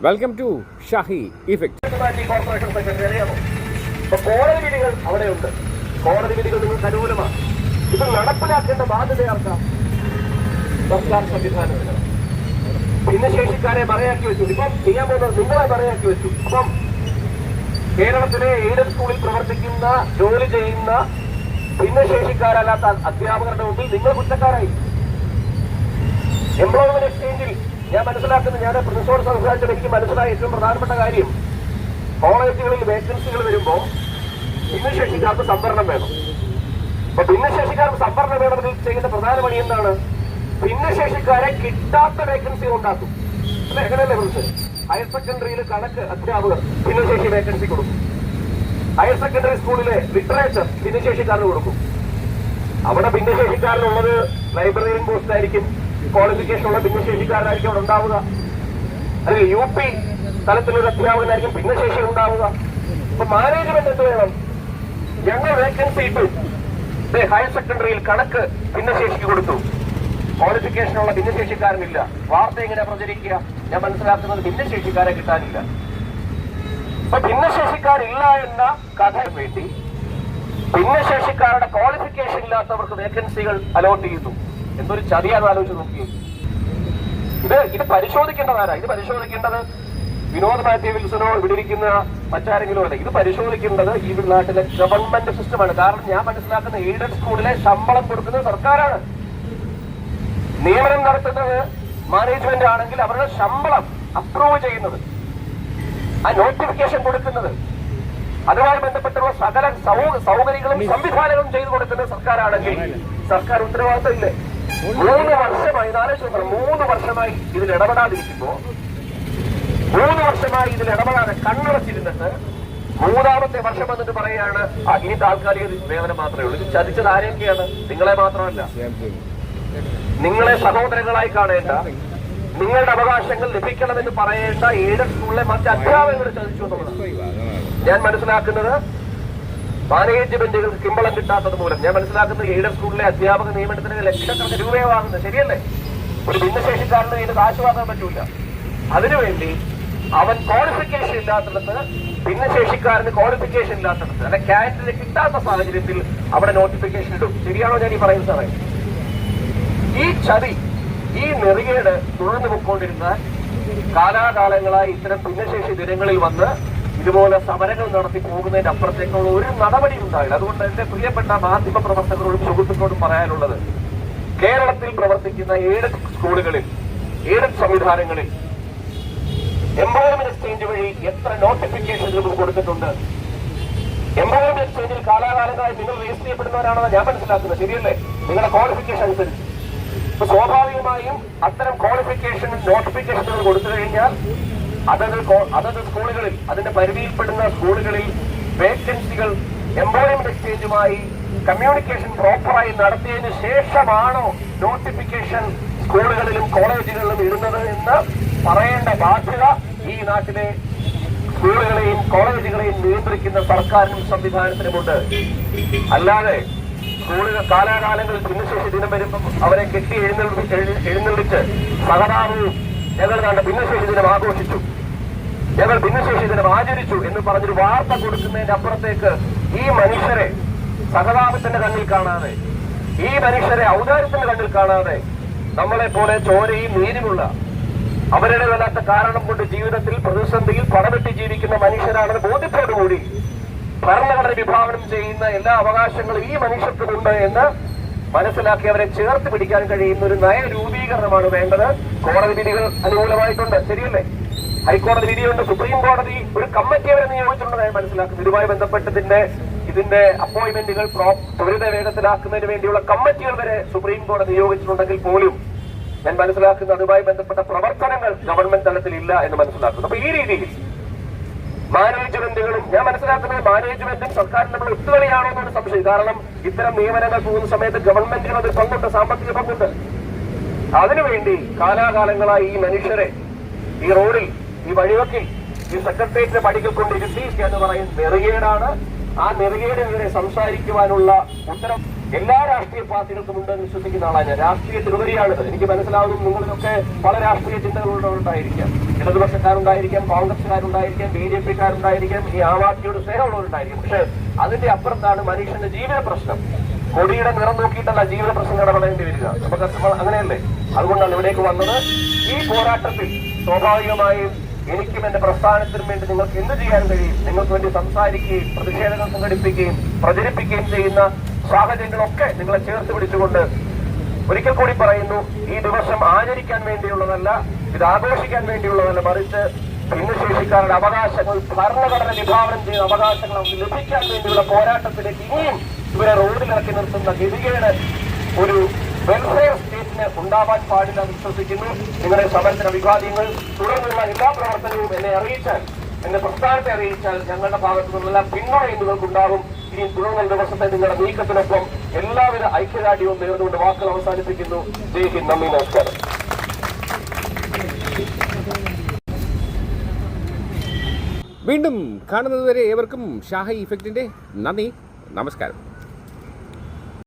Welcome to Shahi effect. Corporation secretary അറിയാമോ? ഇപ്പൊ കോടതി വിധികൾ അവിടെയുണ്ട്. കോടതി വിധികൾ നിങ്ങൾക്ക് അനുകൂലമാണ്. ഇത് നടപ്പിലാക്കേണ്ട ബാധ്യത ആർക്കാം? സർക്കാർ സംവിധാനത്തിന്. ഭിന്നശേഷിക്കാരെ മറയാക്കി വെച്ചു. ഇപ്പം ചെയ്യാൻ പോകുന്നത് നിങ്ങളെ മറയാക്കി വെച്ചു. അപ്പം കേരളത്തിലെ എയ്ഡഡ് സ്കൂളിൽ പ്രവർത്തിക്കുന്ന ജോലി ചെയ്യുന്ന ഭിന്നശേഷിക്കാരല്ലാത്ത അധ്യാപകരുടെ മുമ്പിൽ നിങ്ങൾ കുറ്റക്കാരായി. എംപ്ലോയ്മെന്റ് എക്സ്ചേഞ്ചിൽ ഞാൻ പ്രിൻസിപ്പളോട് സംസാരിച്ചത് എനിക്ക് മനസ്സിലായ ഏറ്റവും പ്രധാനപ്പെട്ട കാര്യം, കോളേജുകളിൽ വേക്കൻസികൾ വരുമ്പോൾ ഭിന്നശേഷിക്കാർക്ക് സംവരണം വേണം. അപ്പൊ ഭിന്നശേഷിക്കാർക്ക് സംവരണം വേണമെങ്കിൽ ചെയ്യുന്ന പ്രധാന പണി എന്താണ്? ഭിന്നശേഷിക്കാരെ കിട്ടാത്ത വേക്കൻസി ഉണ്ടാക്കും. അല്ലെ, എങ്ങനെയല്ലേ വിളിച്ചത്? ഹയർ സെക്കൻഡറിയിൽ കണക്ക് അധ്യാപകർ ഭിന്നശേഷി വേക്കൻസി കൊടുക്കും. ഹയർ സെക്കൻഡറി സ്കൂളിലെ ലിറ്ററേച്ചർ ഭിന്നശേഷിക്കാരന് കൊടുക്കും. അവിടെ ഭിന്നശേഷിക്കാരനുള്ളത് ലൈബ്രറിയൻ പോസ്റ്റ് ആയിരിക്കും, ക്വാളിഫിക്കേഷൻ ഉള്ള ഭിന്നശേഷിക്കാരനായിരിക്കും അവിടെ ഉണ്ടാവുക. അല്ലെങ്കിൽ UP തലത്തിലൊരു അധ്യാപകനായിരിക്കും ഭിന്നശേഷി ഉണ്ടാവുക. അപ്പൊ മാനേജ്മെന്റ് എന്ത് വേണം? ഞങ്ങൾ വേക്കൻസി ഇട്ടു, ഹയർ സെക്കൻഡറിയിൽ കണക്ക് ഭിന്നശേഷിക്ക് കൊടുത്തു, ക്വാളിഫിക്കേഷനുള്ള ഭിന്നശേഷിക്കാരനില്ല. വാർത്ത എങ്ങനെ പ്രചരിക്കുക? ഞാൻ മനസ്സിലാക്കുന്നത് ഭിന്നശേഷിക്കാരെ കിട്ടാനില്ല. അപ്പൊ ഭിന്നശേഷിക്കാരില്ല എന്ന കഥ വേണ്ടി ഭിന്നശേഷിക്കാരുടെ ക്വാളിഫിക്കേഷൻ ഇല്ലാത്തവർക്ക് വേക്കൻസികൾ അലോട്ട് ചെയ്യുന്നു. എന്തൊരു ചതിയാണെന്ന് ആലോചിച്ച് നോക്കി. ഇത് പരിശോധിക്കേണ്ടതാരാ? ഇത് പരിശോധിക്കേണ്ടത് വിനോദ് മാത്യു വിൽസനോ ഇവിടെ ഇരിക്കുന്ന മറ്റാരെങ്കിലും അല്ല. ഇത് പരിശോധിക്കേണ്ടത് ഈ നാട്ടിലെ ഗവൺമെന്റ് സിസ്റ്റമാണ്. കാരണം ഞാൻ മനസ്സിലാക്കുന്ന എയ്ഡഡ് സ്കൂളിലെ ശമ്പളം കൊടുക്കുന്നത് സർക്കാരാണ്. നിയമനം നടത്തുന്നത് മാനേജ്മെന്റ് ആണെങ്കിൽ അവരുടെ ശമ്പളം അപ്രൂവ് ചെയ്യുന്നത്, ആ നോട്ടിഫിക്കേഷൻ കൊടുക്കുന്നത്, അതുമായി ബന്ധപ്പെട്ടുള്ള സകല സൗകര്യങ്ങളും സംവിധാനങ്ങളും ചെയ്തു കൊടുക്കുന്നത് സർക്കാരാണെങ്കിൽ സർക്കാർ ഉത്തരവാദിത്തമില്ലേ? 3 വർഷമായി, 3 വർഷമായി ഇതിൽ ഇടപെടാതിരിക്കുമ്പോ, 3 വർഷമായി ഇതിൽ ഇടപെടാതെ കണ്ണടച്ചിരുന്നിട്ട് 3ാമത്തെ വർഷം വന്നിട്ട് പറയാണ് ഇനി താൽക്കാലിക വേതനം മാത്രമേ ഉള്ളൂ. ഇത് ചതിച്ചത് ആരെയൊക്കെയാണ്? നിങ്ങളെ മാത്രമല്ല, നിങ്ങളെ സഹോദരങ്ങളായി കാണേണ്ട, നിങ്ങളുടെ അവകാശങ്ങൾ ലഭിക്കണമെന്ന് പറയേണ്ട എയ്ഡഡ് സ്കൂളിലെ മറ്റ് അധ്യാപകർ ചതിച്ചു എന്നുള്ളതാണ് ഞാൻ മനസ്സിലാക്കുന്നത്. മാനേജ്മെന്റുകൾക്ക് കിമ്പളം കിട്ടാത്തത് മൂലം ഞാൻ മനസ്സിലാക്കുന്നത് എയ്ഡഡ് സ്കൂളിലെ അധ്യാപക നിയമനത്തിന് ലക്ഷക്കണക്കിന് രൂപയാകുന്നത് ശരിയല്ലേ? ഒരു ഭിന്നശേഷിക്കാരന് ഇതിന് കാശ് വാങ്ങാൻ പറ്റൂല. അതിനുവേണ്ടി അവൻ ക്വാളിഫിക്കേഷൻ ഇല്ലാത്തിടത്ത്, ഭിന്നശേഷിക്കാരന് ക്വാളിഫിക്കേഷൻ ഇല്ലാത്തിടത്ത്, അല്ലെ കാൻഡിഡേറ്റ് കിട്ടാത്ത സാഹചര്യത്തിൽ അവിടെ നോട്ടിഫിക്കേഷൻ ഇടും. ശരിയാണോ ഞാൻ ഈ പറയുന്നത് സാറേ? ഈ ചതി, ഈ നെറികേട് തുടർന്നു പോയിക്കൊണ്ടിരുന്ന കാലാകാലങ്ങളായി ഇത്തരം ഭിന്നശേഷി ദിനങ്ങളിൽ വന്ന് ഇതുപോലെ സമരങ്ങൾ നടത്തി പോകുന്നതിന്റെ അപ്പുറത്തേക്കുള്ള ഒരു നടപടി ഉണ്ടായില്ല. അതുകൊണ്ട് എന്റെ പ്രിയപ്പെട്ട മാധ്യമ പ്രവർത്തകരോടും സുഹൃത്തുക്കളോടും പറയാനുള്ളത്, കേരളത്തിൽ പ്രവർത്തിക്കുന്ന എയ്ഡഡ് സ്കൂളുകളിൽ, എയ്ഡഡ് സംവിധാനങ്ങളിൽ എംപ്ലോയ്മെന്റ് എക്സ്ചേഞ്ച് വഴി എത്ര നോട്ടിഫിക്കേഷനുകൾ കൊടുത്തിട്ടുണ്ട്? എംപ്ലോയ്മെന്റ് എക്സ്ചേഞ്ചിൽ കാലാകാലങ്ങളായി നിങ്ങൾ രജിസ്റ്റർ ചെയ്യപ്പെടുന്നവരാണെന്ന് ഞാൻ മനസ്സിലാക്കുന്നത്. ശരിയല്ലേ? നിങ്ങളുടെ ക്വാളിഫിക്കേഷൻ അനുസരിച്ച്. അപ്പൊ സ്വാഭാവികമായും അത്തരം ക്വാളിഫിക്കേഷൻ നോട്ടിഫിക്കേഷനുകൾ കൊടുത്തു കഴിഞ്ഞാൽ അതത് സ്കൂളുകളിൽ, അതിന്റെ പരിധിയിൽപ്പെടുന്ന സ്കൂളുകളിൽ വേക്കൻസികൾ എംപ്ലോയ്മെന്റ് എക്സ്ചേഞ്ചുമായി കമ്മ്യൂണിക്കേഷൻ പ്രോപ്പറായി നടത്തിയതിനു ശേഷമാണോ നോട്ടിഫിക്കേഷൻ സ്കൂളുകളിലും കോളേജുകളിലും ഇടുന്നത് എന്ന് പറയേണ്ട ബാധ്യത ഈ നാട്ടിലെ സ്കൂളുകളെയും കോളേജുകളെയും നിയന്ത്രിക്കുന്ന സർക്കാരിനും സംവിധാനത്തിനുമുണ്ട്. അല്ലാതെ സ്കൂളുകൾ കാലാകാലങ്ങളിൽ ഭിന്നശേഷി ദിനം വരുമ്പം അവരെ കെട്ടി എഴുന്നള്ളിച്ച് സഹതാപവും ഞങ്ങൾ കണ്ട ഭിന്നശേഷി ദിനം ആഘോഷിച്ചു, ഞങ്ങൾ ഭിന്നശേഷി ദിനം ആചരിച്ചു എന്ന് പറഞ്ഞൊരു വാർത്ത കൊടുക്കുന്നതിന്റെ അപ്പുറത്തേക്ക് ഈ മനുഷ്യരെ സഹതാപത്തിന്റെ കണ്ണിൽ കാണാതെ, ഈ മനുഷ്യരെ ഔദാര്യത്തിന്റെ കണ്ണിൽ കാണാതെ, നമ്മളെ പോലെ ചോരയും നീരിലുള്ള അവരുടേതല്ലാത്ത കാരണം കൊണ്ട് ജീവിതത്തിൽ പ്രതിസന്ധിയിൽ പടവെട്ടി ജീവിക്കുന്ന മനുഷ്യരാണെന്ന് ബോധ്യത്തോടുകൂടി ഭരണഘടന വിഭാവനം ചെയ്യുന്ന എല്ലാ അവകാശങ്ങളും ഈ മനുഷ്യർക്കുമുണ്ട് എന്ന് മനസ്സിലാക്കി അവരെ ചേർത്ത് പിടിക്കാൻ കഴിയുന്ന ഒരു നയ രൂപീകരണമാണ് വേണ്ടത്. കോടതി വിധികൾ അനുകൂലമായിട്ടുണ്ട്, ശരിയല്ലേ? ഹൈക്കോടതി വിധിയുണ്ട്, സുപ്രീം കോടതി ഒരു കമ്മിറ്റി അവരെ നിയോഗിച്ചിട്ടുണ്ടെന്ന് ഞാൻ മനസ്സിലാക്കുന്നു. ഇതുമായി ബന്ധപ്പെട്ട് ഇതിന്റെ അപ്പോയിന്റ്മെന്റുകൾ ത്വരിത വേഗത്തിലാക്കുന്നതിന് വേണ്ടിയുള്ള കമ്മിറ്റികൾ വരെ സുപ്രീം കോടതി നിയോഗിച്ചിട്ടുണ്ടെങ്കിൽ പോലും ഞാൻ മനസ്സിലാക്കുന്നത് അതുമായി ബന്ധപ്പെട്ട പ്രവർത്തനങ്ങൾ ഗവൺമെന്റ് തലത്തിൽ ഇല്ല എന്ന് മനസ്സിലാക്കുന്നു. അപ്പൊ ഈ രീതിയിൽ മാനേജ്മെന്റുകളും, ഞാൻ മനസ്സിലാക്കുന്നത് മാനേജ്മെന്റും സർക്കാരും നമ്മൾ ഒത്തുകളിയാണോ എന്നൊരു സംശയം. കാരണം ഇത്തരം നിയമനങ്ങൾ പോകുന്ന സമയത്ത് ഗവൺമെന്റിനും അതിൽ പങ്കുണ്ട്, സാമ്പത്തിക പങ്കുണ്ട്. അതിനുവേണ്ടി കാലാകാലങ്ങളായി ഈ മനുഷ്യരെ ഈ റോഡിൽ, ഈ വഴിവക്കിൽ, ഈ സെക്രട്ടേറിയറ്റിന്റെ പടികൾ കൊണ്ടിരുത്തി എന്ന് പറയുന്ന നെറുകേടാണ്. ആ നെറുകേടിനെതിരെ സംസാരിക്കുവാനുള്ള ഉത്തരം എല്ലാ രാഷ്ട്രീയ പാർട്ടികൾക്കും ഉണ്ടെന്ന് വിശ്വസിക്കുന്ന ആളാണ് ഞാൻ. രാഷ്ട്രീയത്തിനുപരിയാണിത്. എനിക്ക് മനസ്സിലാവുന്നു നിങ്ങളിലൊക്കെ പല രാഷ്ട്രീയ ചിന്തകളുള്ളവരുണ്ടായിരിക്കാം. ഇടതുപക്ഷക്കാരുണ്ടായിരിക്കാം, കോൺഗ്രസ്സുകാരുണ്ടായിരിക്കാം, BJP-ക്കാരുണ്ടായിരിക്കാം, ഈ ആം ആദ്മിയോട് സ്നേഹമുള്ളവരുണ്ടായിരിക്കും. പക്ഷെ അതിന്റെ അപ്പുറത്താണ് മനുഷ്യന്റെ ജീവിത പ്രശ്നം. കൊടിയുടെ നിറം നോക്കിയിട്ടല്ല ജീവിത പ്രശ്നം ഇടപെടേണ്ടി വരിക. നമുക്ക് അങ്ങനെയല്ലേ? അതുകൊണ്ടാണ് ഇവിടേക്ക് വന്നത്. ഈ പോരാട്ടത്തിൽ സ്വാഭാവികമായും എനിക്കും എന്റെ പ്രസ്ഥാനത്തിനും വേണ്ടി നിങ്ങൾക്ക് എന്ത് ചെയ്യാൻ കഴിയും? നിങ്ങൾക്ക് വേണ്ടി സംസാരിക്കുകയും പ്രതിഷേധങ്ങൾ സംഘടിപ്പിക്കുകയും പ്രചരിപ്പിക്കുകയും ചെയ്യുന്ന സാഹചര്യങ്ങളൊക്കെ നിങ്ങളെ ചേർത്ത് പിടിച്ചുകൊണ്ട് ഒരിക്കൽ കൂടി പറയുന്നു, ഈ ദിവസം ആചരിക്കാൻ വേണ്ടിയുള്ളതല്ല, ഇത് ആഘോഷിക്കാൻ വേണ്ടിയുള്ളതല്ല, മറിച്ച് ഭിന്നശേഷിക്കാരുടെ അവകാശങ്ങൾ, ഭരണഘടന വിഭാവനം ചെയ്യുന്ന അവകാശങ്ങൾ അവർക്ക് ലഭിക്കാൻ വേണ്ടിയുള്ള പോരാട്ടത്തിലേക്ക് ഇനിയും ഇവരെ റോഡിലിറക്കി നിർത്തുന്ന ഗതികേട് ഒരു വെൽഫെയർ സ്റ്റേറ്റിന് ഉണ്ടാവാൻ പാടില്ല എന്ന് വിശ്വസിക്കുന്നു. നിങ്ങളുടെ സമരത്തിന് അഭിവാദ്യങ്ങൾ. തുടർന്നുള്ള എല്ലാ പ്രവർത്തനവും എന്നെ അറിയിച്ചാൽ, എന്റെ പ്രസ്ഥാനത്തെ അറിയിച്ചാൽ ഞങ്ങളുടെ ഭാഗത്തു നിന്നുള്ള പിന്തുണ നിങ്ങൾക്കുണ്ടാകും. ഇനി തുടർന്നുള്ള ദിവസത്തെ നിങ്ങളുടെ നീക്കത്തിനൊപ്പം എല്ലാവിധ ഐക്യദാർഢ്യവും നേർന്നുകൊണ്ട് വാക്കുകൾ അവസാനിപ്പിക്കുന്നു. ജയ് ഹിന്ദ്. നന്ദി, നമസ്കാരം. വീണ്ടും കാണുന്നതുവരെ ഏവർക്കും ഷാഹി ഇഫക്റ്റിന്റെ നന്ദി, നമസ്കാരം.